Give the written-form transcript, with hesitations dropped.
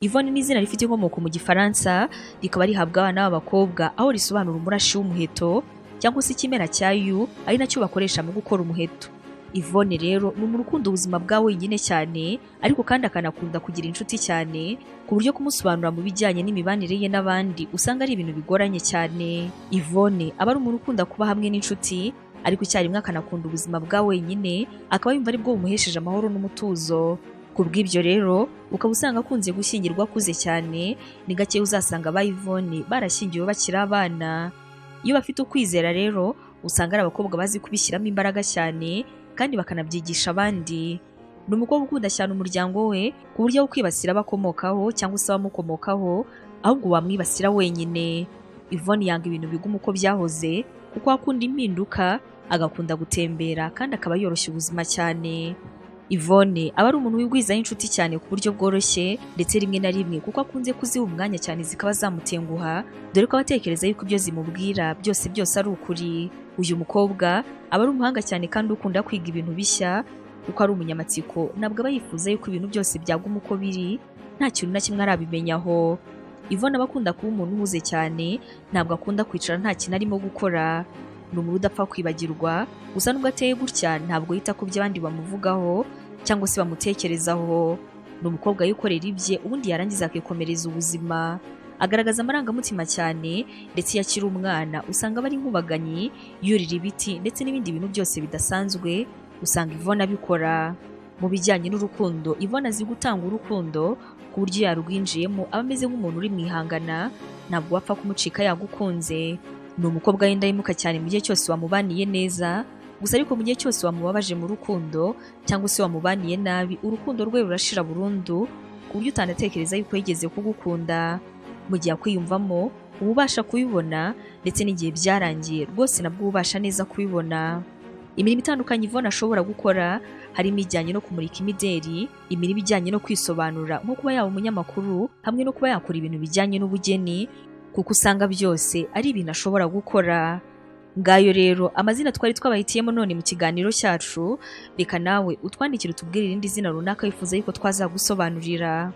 Yvonne ni izina rifite inkomoko mu Gifaransa, rikaba rihabwa abana b'abakobwa aho risobanura umurashi w'umuheto cyangwa se ikimera cya yu, ari nacyo bakoresha mu gukora umuheto. Yvonne rero ni umuntu ukunda ubuzima bwa wenyine cyane, ariko kandi akanakunda kugira inshuti cyane, ku buryo kumusobanura mu bijyanye n'imibanire ye n'abandi usanga ari ibintu bigoranye cyane. Yvonne aba ari umuntu ukunda kuba hamwe n'inshuti, ariko icyarimwe akanakunda ubuzima bwa wenyine, akaba yumva ari bwo bumuhesheje amahoro n'umutuzo. Ku bw'ibyo rero ukaba usanga akunze gushyingirwa akuze cyane, ni gake uzasanga ba Yvonne barashyingiwe bakiri abana. Iyo bafite ukwizera rero usanga ari abakobwa bazi kubishyiramo imbaraga cyane kandi bakanabyigisha abandi. Ni umukobwa ukunda cyane umuryango we, ku buryo kwibasira abakomokaho cyangwa se abamukomokaho, ahubwo wamwibasira wenyine. Yvonne yanga ibintu biguma uko byahoze, kuko akunda impinduka, agakunda gutembera kandi akaba yoroshya ubuzima cyane. Yvonne aba ari umuntu wigwizaho inshuti cyane ku buryo bworoshye, ndetse rimwe na rimwe kuko akunze kuziha umwanya cyane zikaba zamutenguha, dore ko abatekereza yuko ibyo zimubwira byose ari ukuri. Uyu mukobwa aba ari umuhanga cyane kandi ukunda kwiga ibintu bishya, kuko ari umunyamatsiko, ntabwo aba yifuza yuko ibintu byose byaguma uko biri, nta kintu na kimwe arabimenyaho. Yvonne aba akunda kuba umuntu uhuze cyane, ntabwo akunda kwicara nta kintu arimo gukora. Ni umuntu udapfa kwibagirwa, gusa nubwo ateye gutya ntabwo yita ku byo abandi bamuvugaho cyangwa se bamutekerezaho. Ni umukobwa yikorera ibye, ubundi yarangiza akikomereza ubuzima. Agaragaza amarangamutima cyane, ndetse iyo akiri umwana usanga aba ari inkubaganyi, yurira ibiti ndetse n'ibindi bintu byose bidasanzwe usanga Yvonne abikora. Mu bijyanye n'urukundo, Yvonne azi gutanga urukundo, ku buryo yarwinjiyemo aba ameze nk'umuntu uri mwihangana, ntabwo wapfa kumucika yagukunze. Ni umukobwa w'indahemuka cyane mu gihe cyose wamubaniye neza, gusa ariko mu gihe cyose wamubabaje mu rukundo cyangwa se wamubaniye nabi, urukundo rwe rurashira burundu, ku buryo utanatekereza yuko yigeze kugukunda. Mu gihe akwiyumvamo uba ubasha kubibona, ndetse n'igihe byarangiye rwose nabwo ubasha neza kubibona. Imirimo itandukanye Yvonne ashobora gukora harimo ijyanye no kumurika imideri, imirimo ijyanye no kwisobanura nko kuba yaba umunyamakuru, hamwe no kuba yakora ibintu bijyanye n'ubugeni, kuko usanga byose ari ibintu ashobora gukora. Ngayo rero amazina twari twabahitiyemo none mu kiganiro cyacu, reka nawe utwandikire utubwire irindi zina runaka wifuza yuko twazagusobanurira.